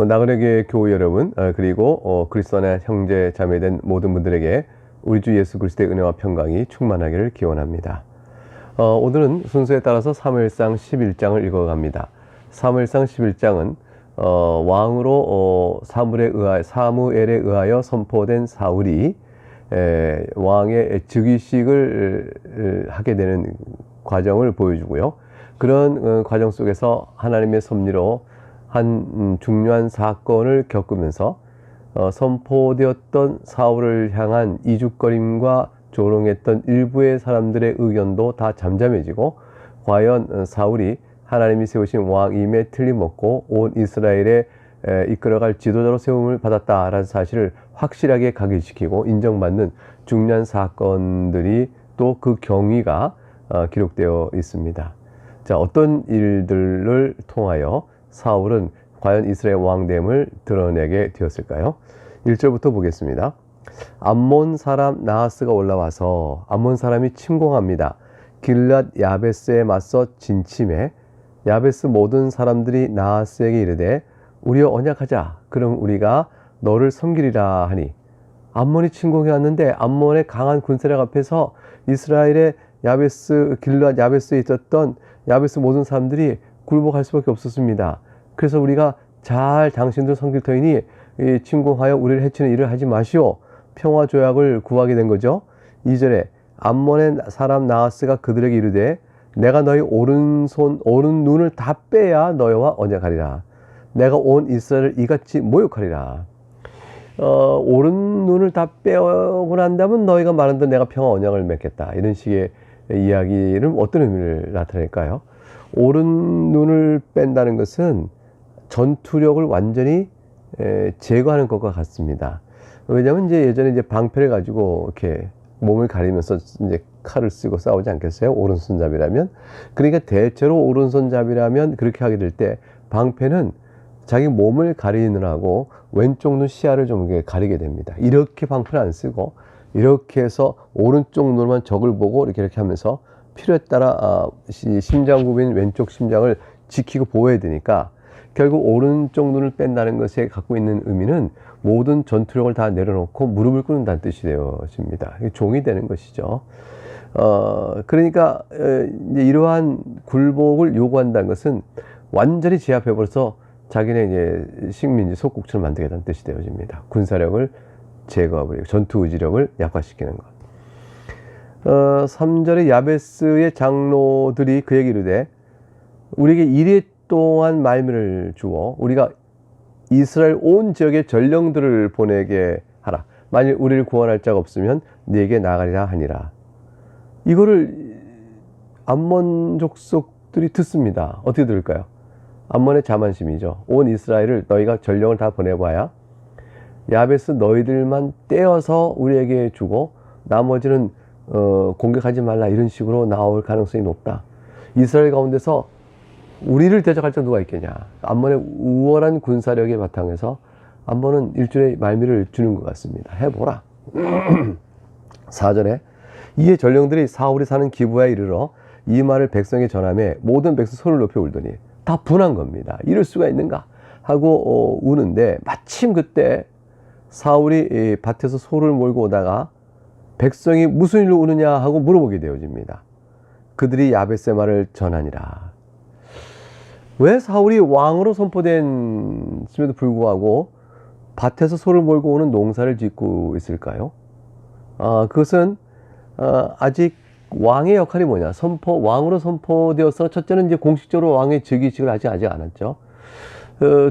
나그네교회 교우 여러분, 그리고 그리스도 안의 형제 자매된 모든 분들에게 우리 주 예수 그리스도의 은혜와 평강이 충만하기를 기원합니다. 오늘은 순서에 따라서 사무엘상 11장을 읽어갑니다. 사무엘상 11장은 왕으로 사무엘에 의하여 선포된 사울이 왕의 즉위식을 하게 되는 과정을 보여주고요. 그런 과정 속에서 하나님의 섭리로 한 중요한 사건을 겪으면서 선포되었던 사울을 향한 이죽거림과 조롱했던 일부의 사람들의 의견도 다 잠잠해지고, 과연 사울이 하나님이 세우신 왕임에 틀림없고 온 이스라엘에 이끌어갈 지도자로 세움을 받았다라는 사실을 확실하게 각인시키고 인정받는 중요한 사건들이 또 그 경위가 기록되어 있습니다. 자, 어떤 일들을 통하여 사울은 과연 이스라엘 왕됨을 드러내게 되었을까요? 1절부터 보겠습니다. 암몬 사람 나하스가 올라와서 암몬 사람이 침공합니다. 길랏 야베스에 맞서 진침해 야베스 모든 사람들이 나하스에게 이르되 우리와 언약하자. 그럼 우리가 너를 섬기리라 하니, 암몬이 침공해 왔는데 암몬의 강한 군사력 앞에서 이스라엘의 길랏 야베스에 있었던 야베스 모든 사람들이 굴복할 수밖에 없었습니다. 그래서 우리가 잘 당신들 섬길 터이니 침공하여 우리를 해치는 일을 하지 마시오. 평화 조약을 구하게 된 거죠. 2절에 암몬의 사람 나하스가 그들에게 이르되 내가 너희 오른 눈을 다 빼야 너희와 언약하리라. 내가 온 이스라엘을 이같이 모욕하리라. 오른 눈을 다 빼고 난다면 너희가 말한 대로 내가 평화 언약을 맺겠다. 이런 식의 이야기는 어떤 의미를 나타낼까요? 오른 눈을 뺀다는 것은 전투력을 완전히 제거하는 것과 같습니다. 왜냐하면 예전에 방패를 가지고 이렇게 몸을 가리면서 칼을 쓰고 싸우지 않겠어요? 오른손잡이라면. 그러니까 대체로 오른손잡이라면 그렇게 하게 될 때 방패는 자기 몸을 가리느라고 왼쪽 눈 시야를 좀 가리게 됩니다. 이렇게 방패를 안 쓰고 이렇게 해서 오른쪽 눈만 적을 보고 이렇게 하면서 필요에 따라 심장부인 왼쪽 심장을 지키고 보호해야 되니까, 결국 오른쪽 눈을 뺀다는 것에 갖고 있는 의미는 모든 전투력을 다 내려놓고 무릎을 꿇는다는 뜻이 되어집니다. 종이 되는 것이죠. 그러니까 이러한 굴복을 요구한다는 것은 완전히 제압해버려서 자기네 식민지 속국처럼 만들겠다는 뜻이 되어집니다. 군사력을 제거해버리고 전투 의지력을 약화시키는 것. 3절에 야베스의 장로들이 그에게 이르되 우리에게 이래 동안 말미를 주어 우리가 이스라엘 온 지역에 전령들을 보내게 하라. 만일 우리를 구원할 자가 없으면 네게 나가리라 하니라. 이거를 암몬 족속들이 듣습니다. 어떻게 들을까요? 암몬의 자만심이죠. 온 이스라엘을 너희가 전령을 다 보내봐야 야베스 너희들만 떼어서 우리에게 주고 나머지는 공격하지 말라, 이런 식으로 나올 가능성이 높다. 이스라엘 가운데서 우리를 대적할 자 누가 있겠냐. 암몬의 우월한 군사력의 바탕에서 암몬은 일종의 말미를 주는 것 같습니다. 해보라. 4절에 이에 전령들이 사울이 사는 기브야에 이르러 이 말을 백성에 전하매 모든 백성 손을 높여 울더니, 다 분한 겁니다. 이럴 수가 있는가 하고 우는데, 마침 그때 사울이 밭에서 소를 몰고 오다가 백성이 무슨 일로 우느냐 하고 물어보게 되어집니다. 그들이 야베스의 말을 전하니라. 왜 사울이 왕으로 선포된임에도 불구하고 밭에서 소를 몰고 오는 농사를 짓고 있을까요? 그것은 아직 왕의 역할이 뭐냐, 왕으로 선포되어서, 첫째는 공식적으로 왕의 즉위식을 아직 않았죠.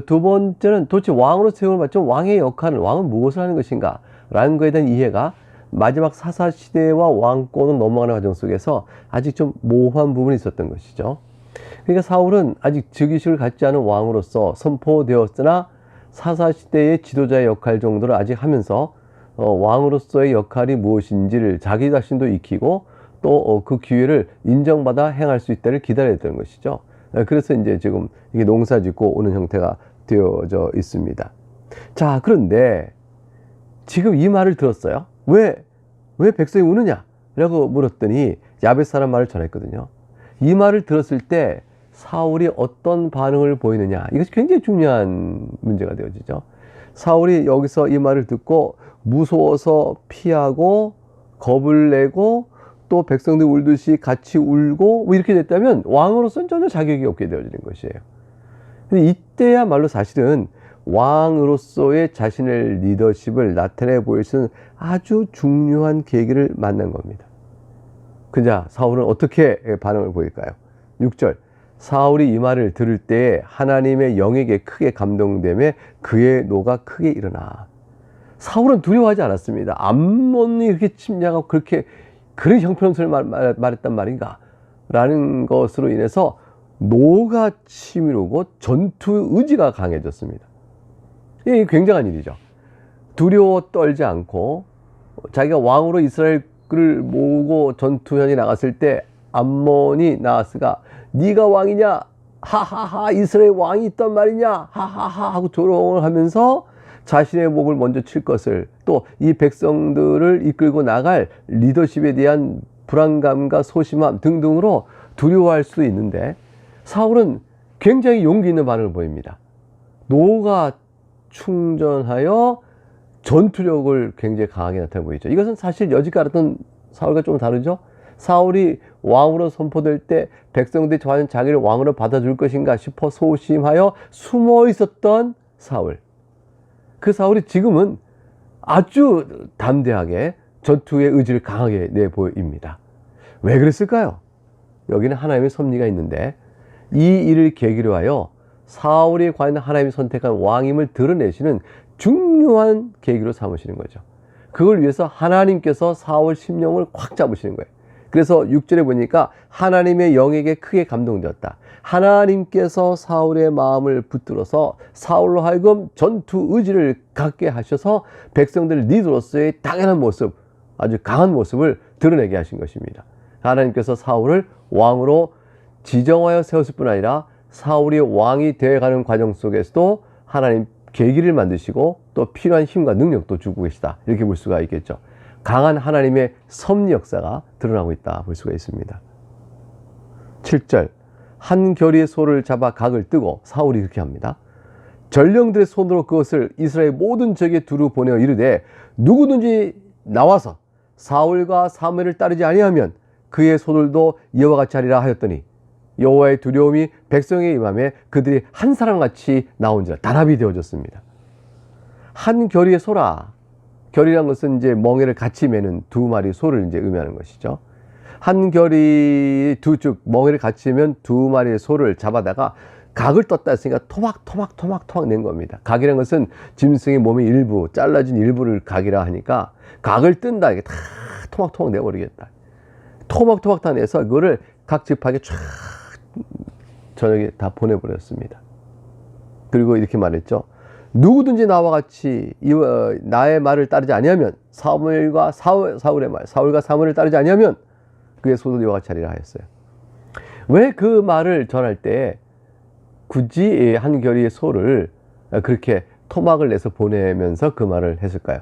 두 번째는 도대체 왕으로 세움을 받죠. 왕의 역할은, 왕은 무엇을 하는 것인가 라는 것에 대한 이해가 마지막 사사시대와 왕권으로 넘어가는 과정 속에서 아직 좀 모호한 부분이 있었던 것이죠. 그러니까 사울은 아직 즉위식을 갖지 않은 왕으로서 선포되었으나 사사시대의 지도자의 역할 정도를 아직 하면서 왕으로서의 역할이 무엇인지를 자기 자신도 익히고 또 그 기회를 인정받아 행할 수 있다를 기다려야 되는 것이죠. 그래서 지금 이게 농사 짓고 오는 형태가 되어져 있습니다. 자, 그런데 지금 이 말을 들었어요. 왜 백성이 우느냐? 라고 물었더니 야베스 사람 말을 전했거든요. 이 말을 들었을 때 사울이 어떤 반응을 보이느냐, 이것이 굉장히 중요한 문제가 되어지죠. 사울이 여기서 이 말을 듣고 무서워서 피하고 겁을 내고 또 백성들 울듯이 같이 울고 뭐 이렇게 됐다면 왕으로서는 전혀 자격이 없게 되어지는 것이에요. 근데 이때야말로 사실은 왕으로서의 자신의 리더십을 나타내 보일 수 있는 아주 중요한 계기를 만난 겁니다. 그자 사울은 어떻게 반응을 보일까요? 6절, 사울이 이 말을 들을 때 하나님의 영에게 크게 감동되며 그의 노가 크게 일어나. 사울은 두려워하지 않았습니다. 암몬이 그렇게 침략하고 그런 형편없을 말했단 말인가 라는 것으로 인해서 노가 치밀고 전투 의지가 강해졌습니다. 이게 굉장한 일이죠. 두려워 떨지 않고 자기가 왕으로 이스라엘을 모으고 전투현이 나갔을 때 암몬이 나왔으가 네가 왕이냐, 하하하, 이스라엘 왕이 있단 말이냐, 하하하 하고 조롱을 하면서 자신의 목을 먼저 칠 것을, 또 이 백성들을 이끌고 나갈 리더십에 대한 불안감과 소심함 등등으로 두려워할 수도 있는데, 사울은 굉장히 용기 있는 반응을 보입니다. 노가 충전하여 전투력을 굉장히 강하게 나타내 보이죠. 이것은 사실 여지껏 알았던 사울과 좀 다르죠. 사울이 왕으로 선포될 때 백성들이 과연 자기를 왕으로 받아줄 것인가 싶어 소심하여 숨어 있었던 사울. 그 사울이 지금은 아주 담대하게 전투의 의지를 강하게 내보입니다. 왜 그랬을까요? 여기는 하나님의 섭리가 있는데, 이 일을 계기로 하여 사울이 과연 하나님이 선택한 왕임을 드러내시는 중요한 계기로 삼으시는 거죠. 그걸 위해서 하나님께서 사울 심령을 확 잡으시는 거예요. 그래서 6절에 보니까 하나님의 영에게 크게 감동되었다. 하나님께서 사울의 마음을 붙들어서 사울로 하여금 전투 의지를 갖게 하셔서 백성들 리더로서의 당연한 모습, 아주 강한 모습을 드러내게 하신 것입니다. 하나님께서 사울을 왕으로 지정하여 세웠을 뿐 아니라 사울이 왕이 되어가는 과정 속에서도 하나님 계기를 만드시고 또 필요한 힘과 능력도 주고 계시다, 이렇게 볼 수가 있겠죠. 강한 하나님의 섭리 역사가 드러나고 있다 볼 수가 있습니다. 7절, 한 결의의 소를 잡아 각을 뜨고, 사울이 그렇게 합니다. 전령들의 손으로 그것을 이스라엘 모든 적에 두루 보내어 이르되 누구든지 나와서 사울과 사무엘을 따르지 아니하면 그의 소들도 이와 같이 하리라 하였더니 여호와의 두려움이 백성에 임함에 그들이 한 사람같이 나온지라 단합이 되어졌습니다. 한 결의의 소라. 결이란 것은 이제 멍에를 같이 매는 두 마리 소를 이제 의미하는 것이죠. 한 결이 두쪽 멍에를 같이 매면 두 마리의 소를 잡아다가 각을 떴다 했으니까 토막 낸 겁니다. 각이란 것은 짐승의 몸의 일부, 잘라진 일부를 각이라 하니까 각을 뜬다, 이게 다 토막 내버리겠다. 토막 다 내서 그거를 각 지파에게 쫙 저녁에 다 보내버렸습니다. 그리고 이렇게 말했죠. 누구든지 나와 같이 나의 말을 따르지 아니하면 사울과 사무엘을 따르지 아니하면 그의 소도 이와 같이 하리라 하였어요. 왜 그 말을 전할 때 굳이 한 결의의 소를 그렇게 토막을 내서 보내면서 그 말을 했을까요?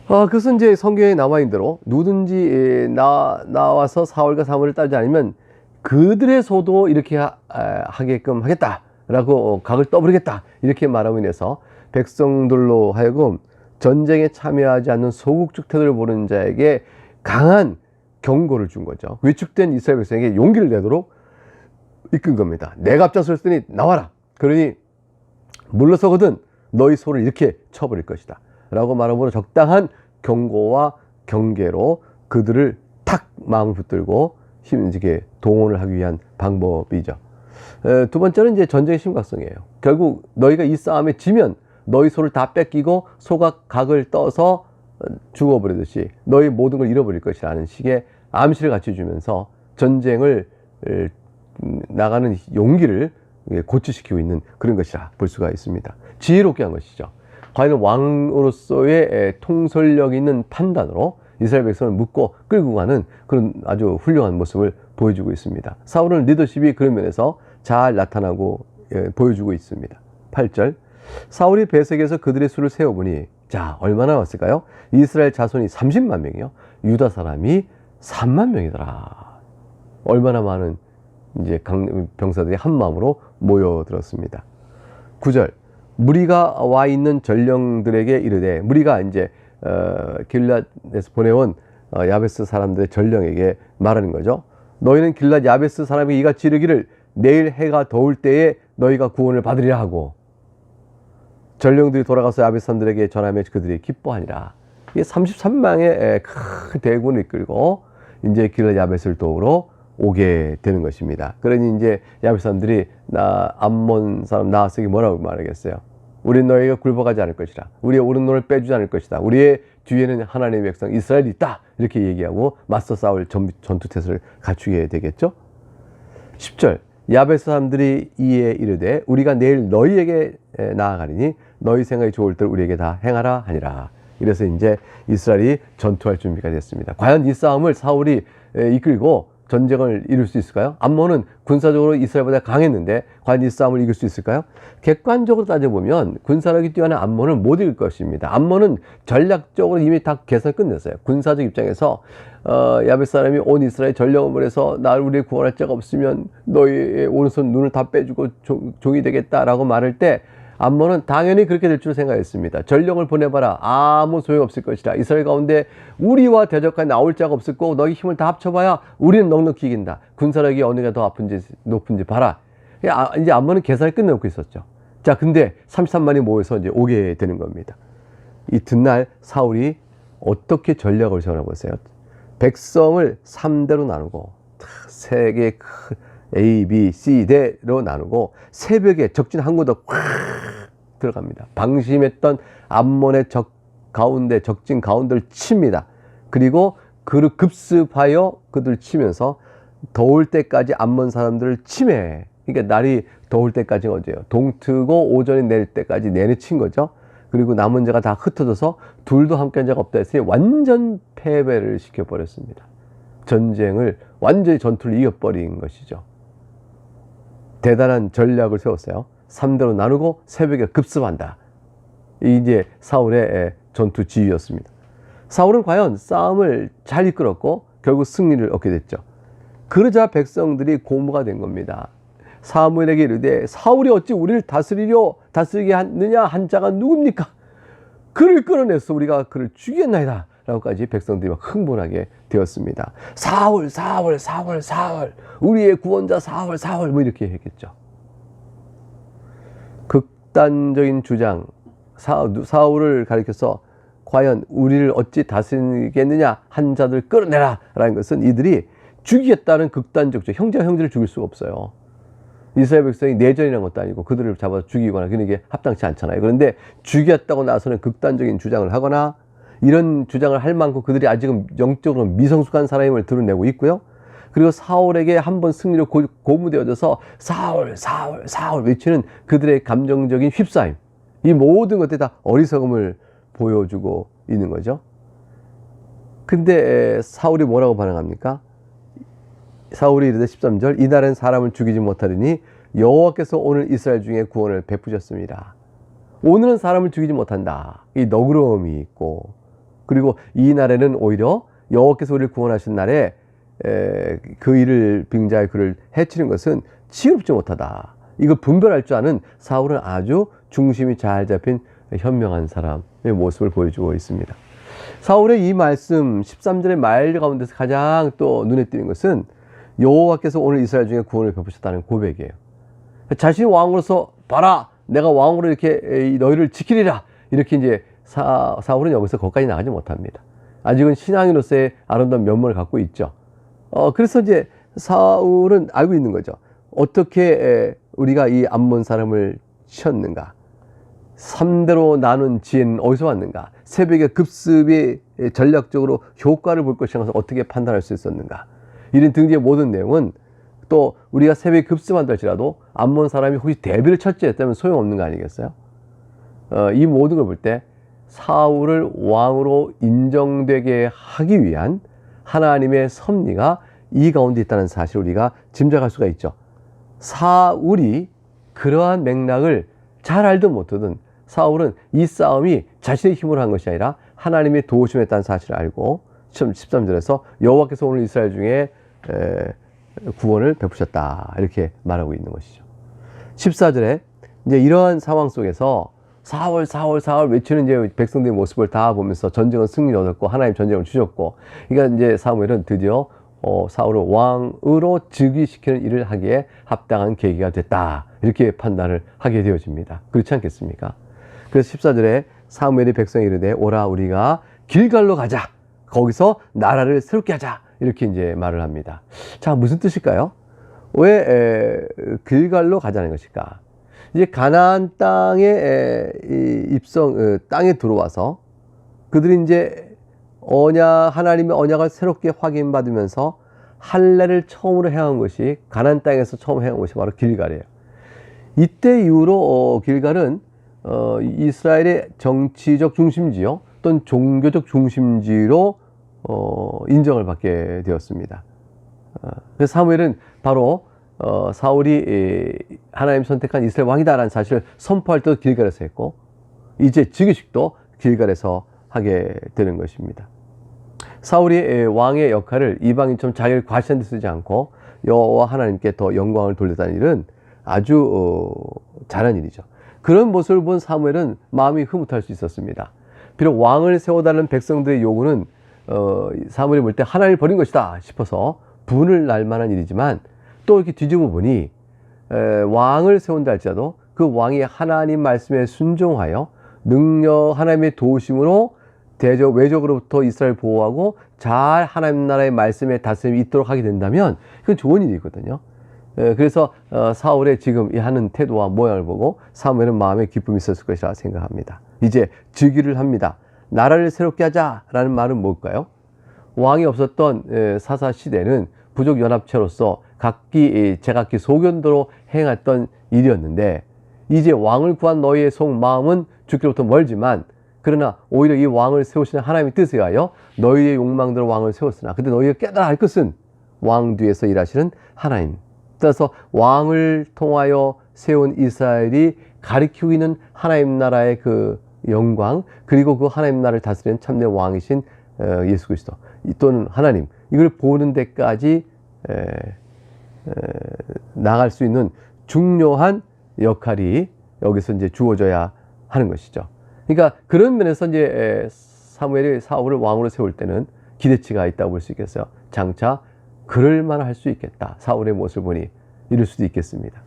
그것은 이제 성경에 나와 있는 대로 누구든지 나와서 사울과 사무엘을 따르지 않으면 그들의 소도 이렇게 하게끔 하겠다라고 각을 떠버리겠다, 이렇게 말함으로 인해서 백성들로 하여금 전쟁에 참여하지 않는 소극적 태도를 보이는 자에게 강한 경고를 준 거죠. 위축된 이스라엘 백성에게 용기를 내도록 이끈 겁니다. 내가 앞장섰으니 나와라. 그러니 물러서거든 너희 소를 이렇게 쳐버릴 것이다 라고 말함으로 적당한 경고와 경계로 그들을 탁 마음을 붙들고 힘있게 동원을 하기 위한 방법이죠. 두 번째는 이제 전쟁의 심각성이에요. 결국 너희가 이 싸움에 지면 너희 소를 다 뺏기고 소가 각을 떠서 죽어버리듯이 너희 모든 걸 잃어버릴 것이라는 식의 암시를 같이 주면서 전쟁을 나가는 용기를 고취시키고 있는 그런 것이라 볼 수가 있습니다. 지혜롭게 한 것이죠. 과연 왕으로서의 통솔력 있는 판단으로 이스라엘 백성을 묶고 끌고 가는 그런 아주 훌륭한 모습을 보여주고 있습니다. 사울은 리더십이 그런 면에서 잘 나타나고 보여주고 있습니다. 8절, 사울이 배색에서 그들의 수를 세어보니 자 얼마나 왔을까요? 이스라엘 자손이 30만 명이요, 유다 사람이 3만 명이더라. 얼마나 많은 이제 병사들이 한 마음으로 모여들었습니다. 9절 무리가 와 있는 전령들에게 이르되 무리가 이제 길앗에서 보내온 야베스 사람들의 전령에게 말하는 거죠. 너희는 길앗 야베스 사람이 이같이 이르기를 내일 해가 더울 때에 너희가 구원을 받으리라 하고 전령들이 돌아가서 야베스 사람들에게 전하며 그들이 기뻐하니라. 이게 33망의 큰 대군을 이끌고 이제 길앗 야베스를 도우러 오게 되는 것입니다. 그러니 이제 야베스 사람들이 암몬 사람 나하스에게 뭐라고 말하겠어요? 우리 너희가 굴복하지 않을 것이라. 우리의 오른손을 빼주지 않을 것이다. 우리의 뒤에는 하나님의 백성 이스라엘이 있다. 이렇게 얘기하고 맞서 싸울 전투태세를 갖추게 되겠죠. 10절 야베스 사람들이 이에 이르되 우리가 내일 너희에게 나아가리니 너희 생각이 좋을 때 우리에게 다 행하라 하니라. 이래서 이제 이스라엘이 전투할 준비가 됐습니다. 과연 이 싸움을 사울이 이끌고 전쟁을 이룰 수 있을까요? 암몬은 군사적으로 이스라엘보다 강했는데 과연 이 싸움을 이길 수 있을까요? 객관적으로 따져보면 군사력이 뛰어난 암몬을 못 이길 것입니다. 암몬은 전략적으로 이미 다 계산을 끝냈어요. 군사적 입장에서 야베스 사람이 온 이스라엘 전령을 해서 나를 우리의 구원할 자가 없으면 너희의 오른손 눈을 다 빼주고 종이 되겠다라고 말할 때 암몬은 당연히 그렇게 될 줄 생각했습니다. 전령을 보내봐라. 아무 소용없을 것이다. 이스라엘 가운데 우리와 대적하여 나올 자가 없을 거고 너희 힘을 다 합쳐봐야 우리는 넉넉히 이긴다. 군사력이 어느가 더 높은지 봐라. 이제 암몬은 계산을 끝내놓고 있었죠. 자, 근데 33만이 모여서 이제 오게 되는 겁니다. 이튿날 사울이 어떻게 전략을 세우나 보세요. 백성을 3대로 나누고 세 개의 큰 A, B, C 대로 나누고 새벽에 적진 항구도 확 들어갑니다. 방심했던 암몬의 적진 가운데를 칩니다. 그리고 그를 급습하여 그들 치면서 더울 때까지 암몬 사람들을 침해. 그러니까 날이 더울 때까지 어제요. 동트고 오전이 내릴 때까지 내내 친 거죠. 그리고 남은 자가 다 흩어져서 둘도 함께한 자가 없다 했으니 완전 패배를 시켜버렸습니다. 전쟁을 완전히 전투를 이겨버린 것이죠. 대단한 전략을 세웠어요. 3대로 나누고 새벽에 급습한다. 이게 사울의 전투 지휘였습니다. 사울은 과연 싸움을 잘 이끌었고 결국 승리를 얻게 됐죠. 그러자 백성들이 고무가 된 겁니다. 사무엘에게 이르되 사울이 어찌 우리를 다스리게 하느냐 한 자가 누굽니까? 그를 끌어내서 우리가 그를 죽이겠나이다 라고까지 백성들이 막 흥분하게 되었습니다. 사울 우리의 구원자 사울 뭐 이렇게 했겠죠. 극단적인 주장 사울을 가리켜서 과연 우리를 어찌 다스리겠느냐 한 자들 끌어내라 라는 것은 이들이 죽이겠다는 극단적 주장. 형제가 형제를 죽일 수가 없어요. 이스라엘 백성이 내전이라는 것도 아니고 그들을 잡아서 죽이거나 그런 게 합당치 않잖아요. 그런데 죽였다고 나서는 극단적인 주장을 하거나 이런 주장을 할 만큼 그들이 아직은 영적으로 미성숙한 사람임을 드러내고 있고요. 그리고 사울에게 한번 승리로 고무되어져서 사울 외치는 그들의 감정적인 휩싸임. 이 모든 것들이 다 어리석음을 보여주고 있는 거죠. 근데 사울이 뭐라고 반응합니까? 사울이 이르되 13절 이날은 사람을 죽이지 못하리니 여호와께서 오늘 이스라엘 중에 구원을 베푸셨습니다. 오늘은 사람을 죽이지 못한다. 이 너그러움이 있고 그리고 이 날에는 오히려 여호와께서 우리를 구원하신 날에 그 일을 빙자해 그를 해치는 것은 지혜롭지 못하다. 이걸 분별할 줄 아는 사울은 아주 중심이 잘 잡힌 현명한 사람의 모습을 보여주고 있습니다. 사울의 이 말씀 13절의 말 가운데서 가장 또 눈에 띄는 것은 여호와께서 오늘 이스라엘 중에 구원을 베푸셨다는 고백이에요. 자신이 왕으로서 봐라 내가 왕으로 이렇게 너희를 지키리라 이렇게 이제 사울은 여기서 거기까지 나가지 못합니다. 아직은 신앙인으로서의 아름다운 면모를 갖고 있죠. 그래서 이제 사울은 알고 있는 거죠. 어떻게 우리가 이 암몬 사람을 치었는가? 3대로 나눈 지혜는 어디서 왔는가? 새벽에 급습이 전략적으로 효과를 볼 것인가 어떻게 판단할 수 있었는가? 이런 등지의 모든 내용은 또 우리가 새벽에 급습한다 할지라도 암몬 사람이 혹시 대비를 철저했다면 소용없는 거 아니겠어요? 이 모든 걸 볼 때 사울을 왕으로 인정되게 하기 위한 하나님의 섭리가 이 가운데 있다는 사실을 우리가 짐작할 수가 있죠. 사울이 그러한 맥락을 잘 알든 못하든 사울은 이 싸움이 자신의 힘으로 한 것이 아니라 하나님의 도우심에 있다는 사실을 알고 13절에서 여호와께서 오늘 이스라엘 중에 구원을 베푸셨다. 이렇게 말하고 있는 것이죠. 14절에 이제 이러한 상황 속에서 사울 외치는 이제 백성들의 모습을 다 보면서 전쟁은 승리를 얻었고 하나님 전쟁을 주셨고, 그러니까 이제 사무엘은 드디어 사울을 왕으로 즉위시키는 일을 하기에 합당한 계기가 됐다. 이렇게 판단을 하게 되어집니다. 그렇지 않겠습니까? 그래서 14절에 사무엘이 백성에 이르되 오라 우리가 길갈로 가자. 거기서 나라를 새롭게 하자. 이렇게 이제 말을 합니다. 자, 무슨 뜻일까요? 왜 길갈로 가자는 것일까? 이제 가나안 땅에 땅에 들어와서 그들이 이제 하나님의 언약을 새롭게 확인받으면서 할례를 처음으로 행한 것이, 가나안 땅에서 처음 행한 것이 바로 길갈이에요. 이때 이후로 길갈은 이스라엘의 정치적 중심지요, 또는 종교적 중심지로 인정을 받게 되었습니다. 그래서 사무엘은 바로 사울이 하나님 선택한 이스라엘 왕이다라는 사실을 선포할 때도 길갈에서 했고, 이제 즉위식도 길갈에서 하게 되는 것입니다. 사울이 왕의 역할을 이방인처럼 자기를 과시한 데 쓰지 않고 여호와 하나님께 더 영광을 돌렸다는 일은 아주 잘한 일이죠. 그런 모습을 본 사무엘은 마음이 흐뭇할 수 있었습니다. 비록 왕을 세워달라는 백성들의 요구는 사무엘이 볼 때 하나님을 버린 것이다 싶어서 분을 날 만한 일이지만, 또 이렇게 뒤집어 보니 왕을 세운다 할지라도 그 왕이 하나님 말씀에 순종하여 하나님의 도우심으로 외적으로부터 이스라엘 보호하고 잘 하나님 나라의 말씀에 다스림이 있도록 하게 된다면 그건 좋은 일이거든요. 그래서 사울의 지금 하는 태도와 모양을 보고 사무엘은 마음에 기쁨이 있었을 것이라 생각합니다. 이제 즉위를 합니다. 나라를 새롭게 하자라는 말은 뭘까요? 왕이 없었던 사사 시대는 부족 연합체로서 제각기 소견도로 행했던 일이었는데, 이제 왕을 구한 너희의 속마음은 주께로부터 멀지만, 그러나 오히려 이 왕을 세우시는 하나님의 뜻에 의하여 너희의 욕망대로 왕을 세웠으나, 근데 너희가 깨달아 할 것은 왕 뒤에서 일하시는 하나님. 따라서 왕을 통하여 세운 이스라엘이 가리키고 있는 하나님 나라의 그 영광, 그리고 그 하나님 나라를 다스리는 참된 왕이신 예수 그리스도 또는 하나님, 이걸 보는 데까지 나갈 수 있는 중요한 역할이 여기서 이제 주어져야 하는 것이죠. 그러니까 그런 면에서 이제 사무엘이 사울을 왕으로 세울 때는 기대치가 있다고 볼 수 있겠어요. 장차 그럴 만할 수 있겠다. 사울의 모습을 보니 이럴 수도 있겠습니다.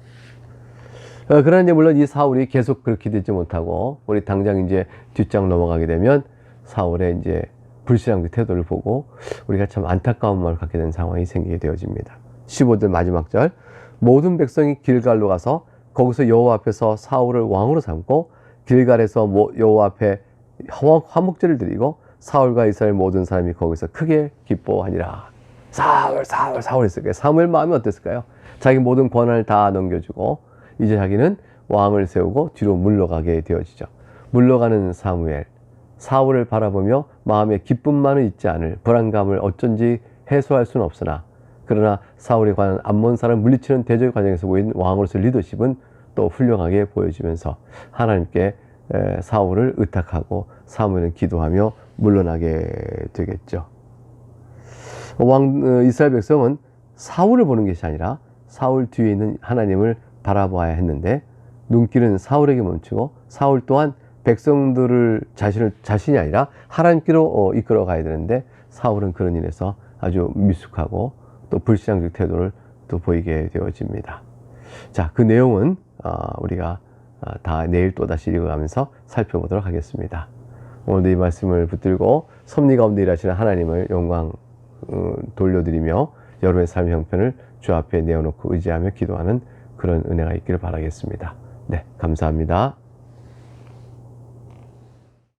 그러나 이제 물론 이 사울이 계속 그렇게 되지 못하고, 우리 당장 이제 뒷장 넘어가게 되면 사울의 이제 불신앙의 태도를 보고 우리가 참 안타까운 마음을 갖게 된 상황이 생기게 되어집니다. 15절 마지막 절, 모든 백성이 길갈로 가서 거기서 여호와 앞에서 사울을 왕으로 삼고 길갈에서 여호와 앞에 화목제를 드리고 사울과 이스라엘 모든 사람이 거기서 크게 기뻐하니라. 사울 했을까요? 사무엘 마음이 어땠을까요? 자기 모든 권한을 다 넘겨주고 이제 자기는 왕을 세우고 뒤로 물러가게 되어지죠. 물러가는 사무엘, 사울을 바라보며 마음에 기쁨만은 있지 않을 불안감을 어쩐지 해소할 수는 없으나, 그러나 사울에 관한 암몬 사람을 물리치는 대적의 과정에서 보인 왕으로서의 리더십은 또 훌륭하게 보여지면서 하나님께 사울을 의탁하고 사무엘은 기도하며 물러나게 되겠죠. 이스라엘 백성은 사울을 보는 것이 아니라 사울 뒤에 있는 하나님을 바라봐야 했는데, 눈길은 사울에게 멈추고 사울 또한 백성들을 자신이 아니라 하나님께로 이끌어 가야 되는데, 사울은 그런 일에서 아주 미숙하고 또 불신앙적 태도를 또 보이게 되어집니다. 자, 그 내용은 우리가 다 내일 또다시 읽어가면서 살펴보도록 하겠습니다. 오늘도 이 말씀을 붙들고 섭리 가운데 일하시는 하나님을 영광 돌려드리며 여러분의 삶의 형편을 주 앞에 내어놓고 의지하며 기도하는 그런 은혜가 있기를 바라겠습니다. 네, 감사합니다.